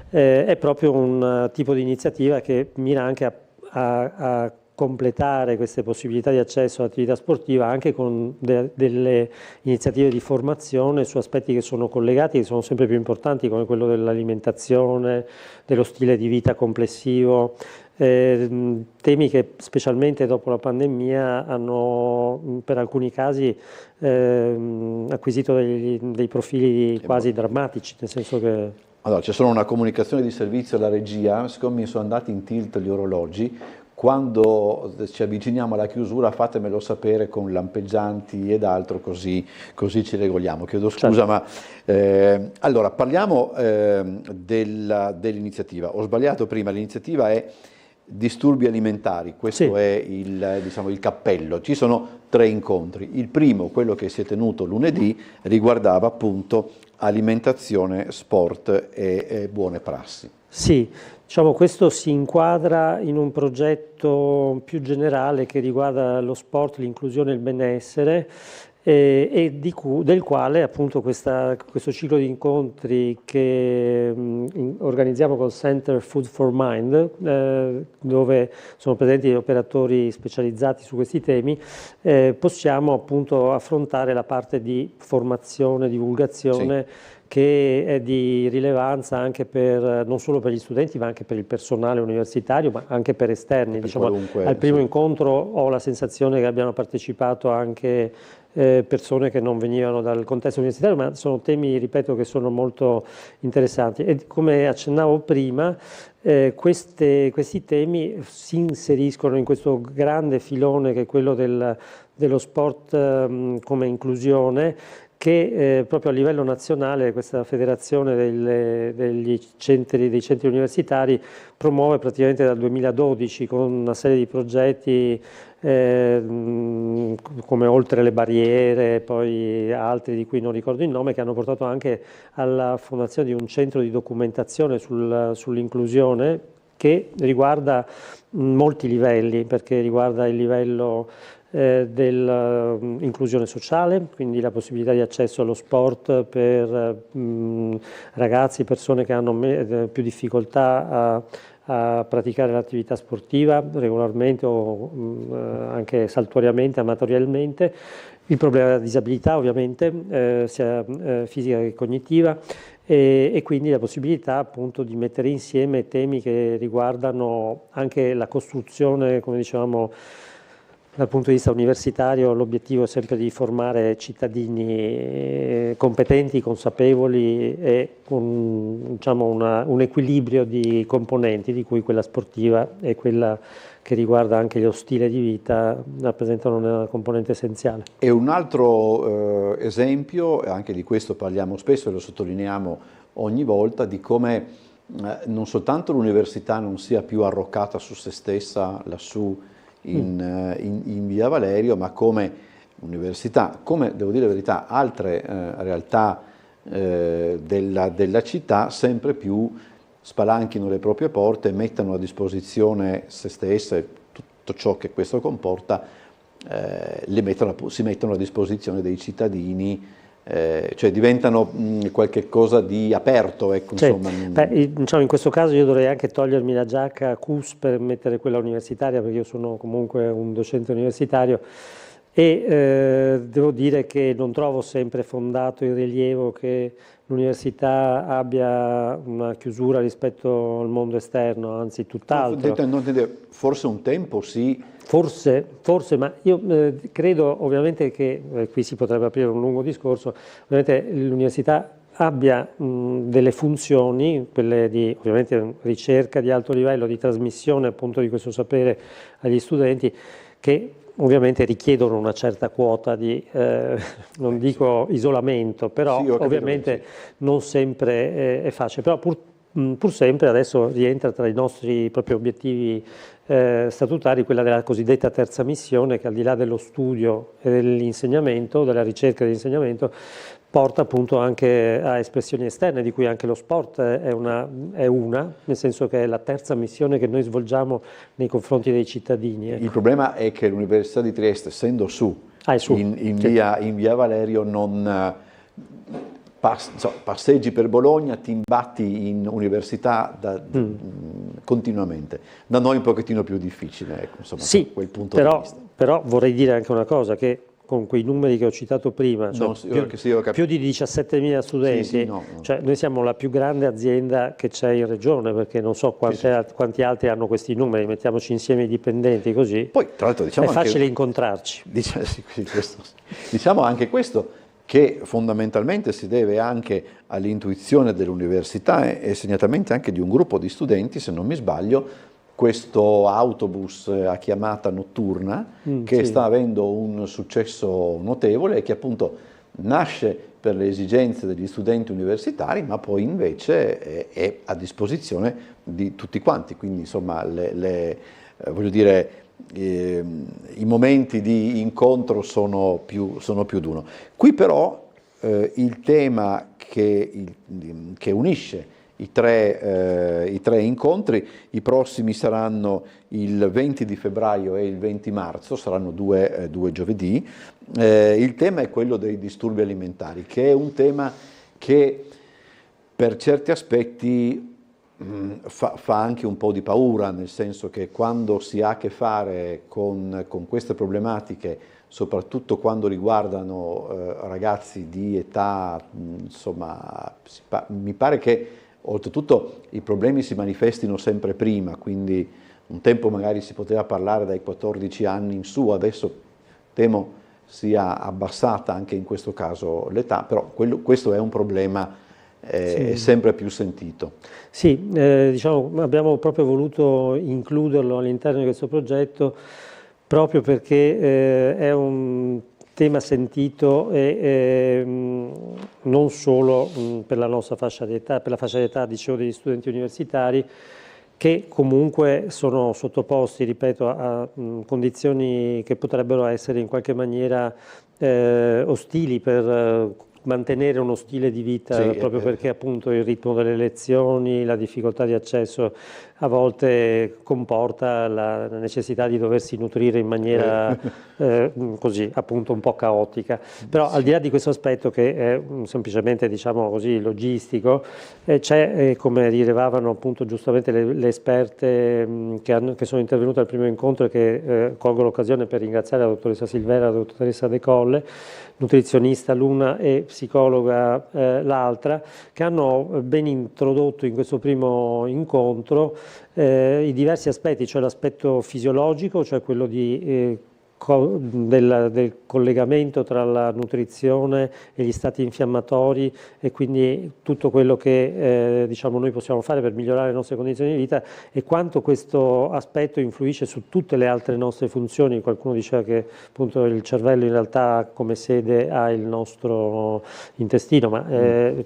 è proprio un tipo di iniziativa che mira anche a completare queste possibilità di accesso all'attività sportiva anche con delle iniziative di formazione su aspetti che sono collegati, che sono sempre più importanti, come quello dell'alimentazione, dello stile di vita complessivo, temi che specialmente dopo la pandemia hanno per alcuni casi acquisito dei profili quasi drammatici, nel senso che... Allora, c'è solo una comunicazione di servizio alla regia, siccome mi sono andati in tilt gli orologi. Quando ci avviciniamo alla chiusura fatemelo sapere con lampeggianti ed altro, così ci regoliamo. Chiedo scusa, ma allora parliamo dell'iniziativa. Ho sbagliato prima, l'iniziativa è disturbi alimentari, questo è il cappello. Ci sono 3 incontri. Il primo, quello che si è tenuto lunedì, riguardava appunto alimentazione, sport e buone prassi. Sì, diciamo questo si inquadra in un progetto più generale che riguarda lo sport, l'inclusione e il benessere, del quale appunto questo ciclo di incontri che organizziamo col Center Food for Mind, dove sono presenti operatori specializzati su questi temi, possiamo appunto affrontare la parte di formazione, divulgazione, che è di rilevanza anche non solo per gli studenti ma anche per il personale universitario, ma anche per esterni. Diciamo, al primo incontro ho la sensazione che abbiano partecipato anche persone che non venivano dal contesto universitario, ma sono temi, ripeto, che sono molto interessanti. E come accennavo prima, questi temi si inseriscono in questo grande filone che è quello dello sport come inclusione, che proprio a livello nazionale questa federazione dei centri universitari promuove praticamente dal 2012 con una serie di progetti come Oltre le barriere, poi altri di cui non ricordo il nome, che hanno portato anche alla fondazione di un centro di documentazione sull'inclusione che riguarda molti livelli, perché riguarda il livello dell'inclusione sociale, quindi la possibilità di accesso allo sport per ragazzi, persone che hanno più difficoltà a praticare l'attività sportiva regolarmente o anche saltuariamente, amatorialmente, il problema della disabilità ovviamente, sia fisica che cognitiva, e quindi la possibilità appunto di mettere insieme temi che riguardano anche la costruzione, come dicevamo. Dal punto di vista universitario l'obiettivo è sempre di formare cittadini competenti, consapevoli e con diciamo, un equilibrio di componenti, di cui quella sportiva e quella che riguarda anche lo stile di vita rappresentano una componente essenziale. E un altro esempio, anche di questo parliamo spesso e lo sottolineiamo ogni volta, di come non soltanto l'università non sia più arroccata su se stessa lassù in Via Valerio, ma come università, come devo dire la verità, altre realtà della città sempre più spalanchino le proprie porte e mettano a disposizione se stesse tutto ciò che questo comporta, si mettono a disposizione dei cittadini, cioè diventano qualche cosa di aperto, ecco, insomma. Diciamo, in questo caso io dovrei anche togliermi la giacca CUS per mettere quella universitaria, perché io sono comunque un docente universitario e devo dire che non trovo sempre fondato il rilievo che l'università abbia una chiusura rispetto al mondo esterno, anzi tutt'altro. Forse un tempo sì. Forse, ma io credo ovviamente che, qui si potrebbe aprire un lungo discorso, ovviamente l'università abbia delle funzioni, quelle di ovviamente ricerca di alto livello, di trasmissione appunto di questo sapere agli studenti, che ovviamente richiedono una certa quota di, non dico isolamento, però Sì, ho capito, ovviamente sì. non sempre è facile, però pur sempre adesso rientra tra i nostri propri obiettivi statutari quella della cosiddetta terza missione, che al di là dello studio e dell'insegnamento, della ricerca e dell'insegnamento, porta appunto anche a espressioni esterne, di cui anche lo sport è una, nel senso che è la terza missione che noi svolgiamo nei confronti dei cittadini. Il problema è che l'Università di Trieste, essendo è su. in via Valerio, non passeggi per Bologna, ti imbatti in università continuamente. Da noi è un pochettino più difficile, ecco, insomma, Sì, da quel punto però, di vista. però vorrei dire anche una cosa, che con quei numeri che ho citato prima, cioè più di 17.000 studenti, Sì, no. Cioè noi siamo la più grande azienda che c'è in regione, perché non so quanti altri hanno questi numeri, mettiamoci insieme i dipendenti così, Poi, tra l'altro, diciamo è facile anche, incontrarci. diciamo anche questo, che fondamentalmente si deve anche all'intuizione dell'università e segnatamente anche di un gruppo di studenti, se non mi sbaglio, questo autobus a chiamata notturna che sta avendo un successo notevole e che appunto nasce per le esigenze degli studenti universitari, ma poi invece è a disposizione di tutti quanti, quindi insomma voglio dire, i momenti di incontro sono più d'uno. Qui però il tema che unisce i tre incontri, i prossimi saranno il 20 di febbraio e il 20 marzo, saranno due giovedì. Il tema è quello dei disturbi alimentari, che è un tema che per certi aspetti fa anche un po' di paura, nel senso che quando si ha a che fare con queste problematiche, soprattutto quando riguardano ragazzi di età, insomma, mi pare che oltretutto i problemi si manifestino sempre prima, quindi un tempo magari si poteva parlare dai 14 anni in su, adesso temo sia abbassata anche in questo caso l'età, però questo è un problema sempre più sentito. Sì, diciamo, abbiamo proprio voluto includerlo all'interno di questo progetto proprio perché è un tema sentito e non solo per la nostra fascia di età, per la fascia di età, dicevo, degli studenti universitari, che comunque sono sottoposti, ripeto, a condizioni che potrebbero essere in qualche maniera ostili per mantenere uno stile di vita, proprio perché appunto il ritmo delle lezioni, la difficoltà di accesso a volte comporta la necessità di doversi nutrire in maniera così appunto un po' caotica. Però al di là di questo aspetto, che è semplicemente, diciamo così, logistico, c'è, come rilevavano appunto giustamente le esperte che sono intervenute al primo incontro e che colgo l'occasione per ringraziare la dottoressa Silvera e la dottoressa De Colle, nutrizionista l'una e psicologa l'altra, che hanno ben introdotto in questo primo incontro i diversi aspetti, cioè l'aspetto fisiologico, cioè quello del collegamento tra la nutrizione e gli stati infiammatori e quindi tutto quello che diciamo noi possiamo fare per migliorare le nostre condizioni di vita e quanto questo aspetto influisce su tutte le altre nostre funzioni. Qualcuno diceva che appunto il cervello in realtà come sede ha il nostro intestino, ma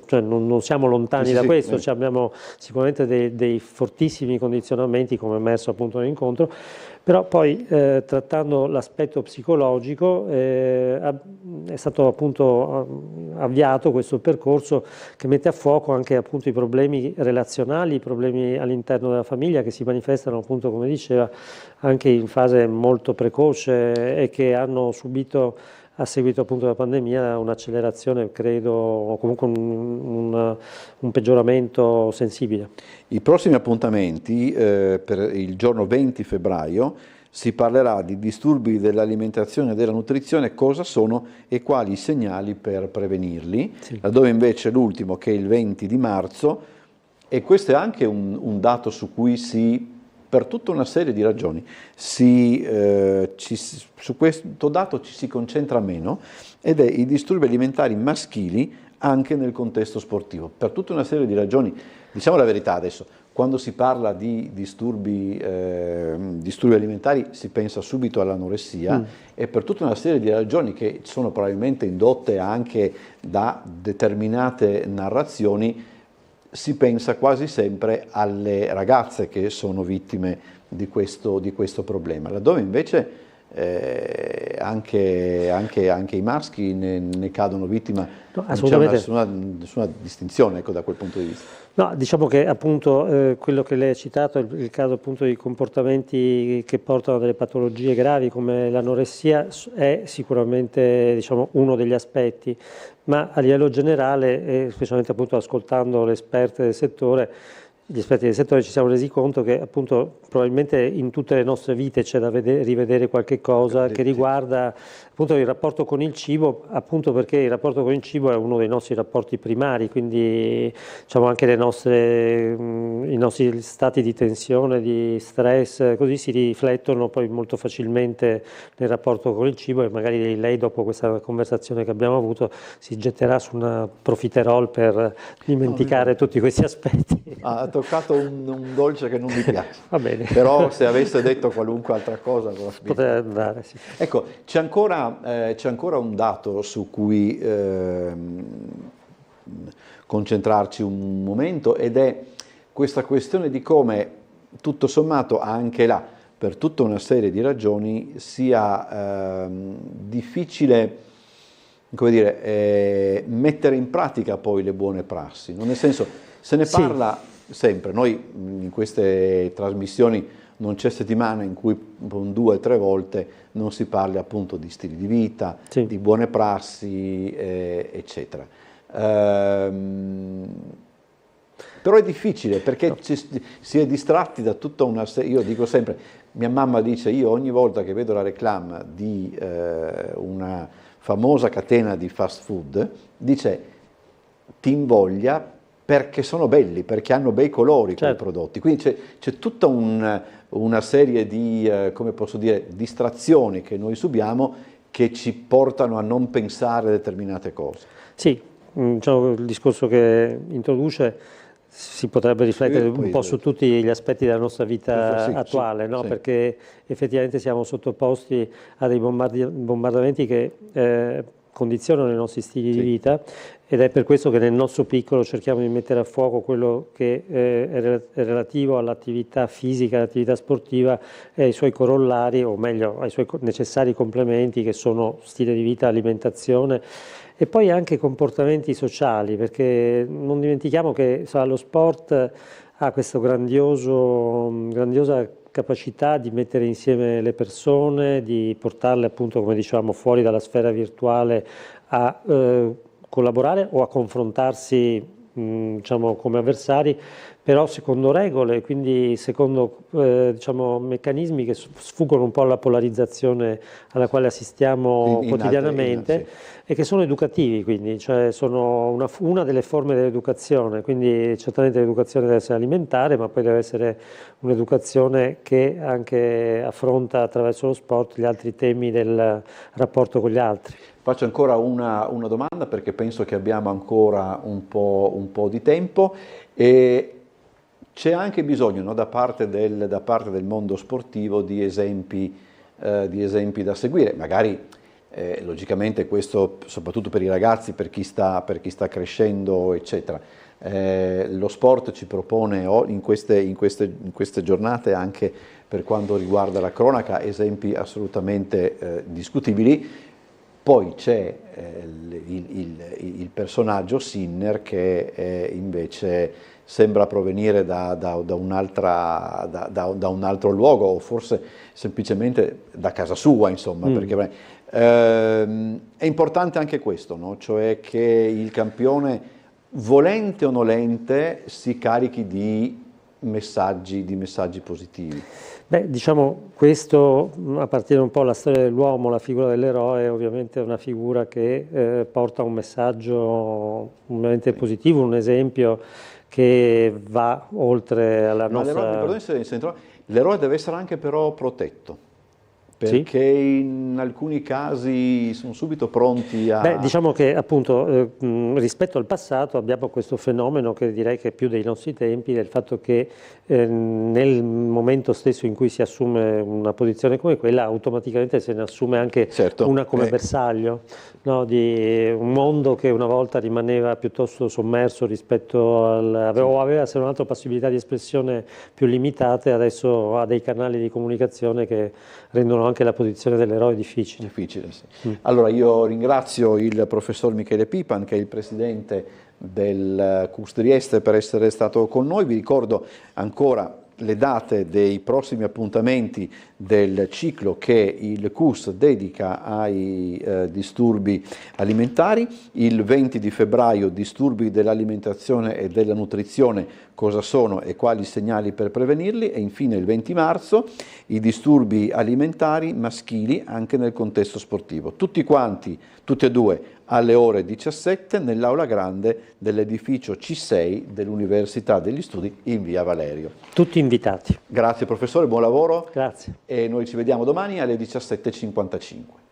cioè non siamo lontani da questo, cioè abbiamo sicuramente dei fortissimi condizionamenti, come emerso appunto nell'incontro. Però poi trattando l'aspetto psicologico è stato appunto avviato questo percorso che mette a fuoco anche appunto i problemi relazionali, i problemi all'interno della famiglia che si manifestano appunto, come diceva, anche in fase molto precoce e che hanno subito a seguito appunto della pandemia un'accelerazione, credo, o comunque un peggioramento sensibile. I prossimi appuntamenti per il giorno 20 febbraio si parlerà di disturbi dell'alimentazione e della nutrizione, cosa sono e quali i segnali per prevenirli, laddove invece l'ultimo, che è il 20 di marzo, e questo è anche un dato su cui per tutta una serie di ragioni, su questo dato ci si concentra meno, ed è i disturbi alimentari maschili anche nel contesto sportivo, per tutta una serie di ragioni. Diciamo la verità adesso, quando si parla di disturbi alimentari si pensa subito all'anoressia e per tutta una serie di ragioni che sono probabilmente indotte anche da determinate narrazioni, si pensa quasi sempre alle ragazze che sono vittime di questo problema, laddove invece anche i maschi ne cadono vittima, No, non c'è nessuna distinzione, ecco, da quel punto di vista. No, diciamo che appunto quello che lei ha citato, il caso appunto di comportamenti che portano a delle patologie gravi come l'anoressia è sicuramente, diciamo, uno degli aspetti, ma a livello generale, specialmente appunto ascoltando le esperte del settore, gli esperti del settore, ci siamo resi conto che appunto probabilmente in tutte le nostre vite c'è da rivedere qualche cosa che riguarda appunto il rapporto con il cibo, appunto perché il rapporto con il cibo è uno dei nostri rapporti primari, quindi diciamo anche i nostri stati di tensione, di stress, così si riflettono poi molto facilmente nel rapporto con il cibo e magari lei dopo questa conversazione che abbiamo avuto si getterà su una profiterol per dimenticare tutti questi aspetti. Ha toccato un dolce che non mi piace. Va bene. Però se avesse detto qualunque altra cosa potrebbe andare, sì. Ecco, c'è ancora un dato su cui concentrarci un momento, ed è questa questione di come tutto sommato anche là, per tutta una serie di ragioni, sia difficile, come dire, mettere in pratica poi le buone prassi, no? Nel senso, se ne parla sempre, noi in queste trasmissioni non c'è settimana in cui 2 o 3 volte non si parli appunto di stili di vita, di buone prassi, eccetera. Però è difficile perché si è distratti da tutta una serie, io dico sempre, mia mamma dice, io ogni volta che vedo la reclama di una famosa catena di fast food, dice ti invoglia perché sono belli, perché hanno bei colori quei prodotti, quindi c'è tutta una serie di, come posso dire, distrazioni che noi subiamo che ci portano a non pensare a determinate cose. Sì, diciamo, il discorso che introduce si potrebbe riflettere un po' su tutti gli aspetti della nostra vita attuale, no? Perché effettivamente siamo sottoposti a dei bombardamenti che condizionano i nostri stili di vita, ed è per questo che nel nostro piccolo cerchiamo di mettere a fuoco quello che è relativo all'attività fisica, all'attività sportiva e ai suoi corollari, o meglio ai suoi necessari complementi, che sono stile di vita, alimentazione e poi anche comportamenti sociali, perché non dimentichiamo che lo sport ha questa grandiosa capacità di mettere insieme le persone, di portarle appunto, come dicevamo, fuori dalla sfera virtuale a collaborare o a confrontarsi diciamo come avversari, però secondo regole, quindi secondo diciamo, meccanismi che sfuggono un po' alla polarizzazione alla quale assistiamo quotidianamente e che sono educativi, quindi cioè sono una delle forme dell'educazione, quindi certamente l'educazione deve essere alimentare, ma poi deve essere un'educazione che anche affronta attraverso lo sport gli altri temi del rapporto con gli altri. Faccio ancora una domanda perché penso che abbiamo ancora un po' di tempo e c'è anche bisogno, no, da parte del mondo sportivo di esempi da seguire, magari logicamente questo soprattutto per i ragazzi, per chi sta crescendo, eccetera. Lo sport ci propone in queste giornate, anche per quanto riguarda la cronaca, esempi assolutamente discutibili. Poi c'è il personaggio Sinner che invece sembra provenire da un altro luogo, o forse semplicemente da casa sua, insomma, perché è importante anche questo, no? Cioè che il campione, volente o nolente, si carichi di messaggi positivi. Beh, diciamo, questo appartiene un po' alla storia dell'uomo, la figura dell'eroe ovviamente è una figura che porta un messaggio ovviamente positivo, un esempio che va oltre alla nostra... L'eroe deve essere anche però protetto, perché in alcuni casi sono subito pronti a... Beh, diciamo che appunto rispetto al passato abbiamo questo fenomeno che direi che è più dei nostri tempi, del fatto che nel momento stesso in cui si assume una posizione come quella, automaticamente se ne assume anche Certo, una come bersaglio, no? Di un mondo che una volta rimaneva piuttosto sommerso rispetto o aveva se non altro possibilità di espressione più limitate, adesso ha dei canali di comunicazione che rendono anche la posizione dell'eroe difficile. Difficile, sì. Allora io ringrazio il professor Michele Pipan, che è il presidente del CUS Trieste, per essere stato con noi. Vi ricordo ancora le date dei prossimi appuntamenti del ciclo che il CUS dedica ai disturbi alimentari. Il 20 di febbraio disturbi dell'alimentazione e della nutrizione, cosa sono e quali segnali per prevenirli, e infine il 20 marzo i disturbi alimentari maschili anche nel contesto sportivo. Tutti quanti, tutti e due, alle ore 17 nell'aula grande dell'edificio C6 dell'Università degli Studi in via Valerio. Tutti invitati. Grazie professore, buon lavoro. Grazie. E noi ci vediamo domani alle 17:55.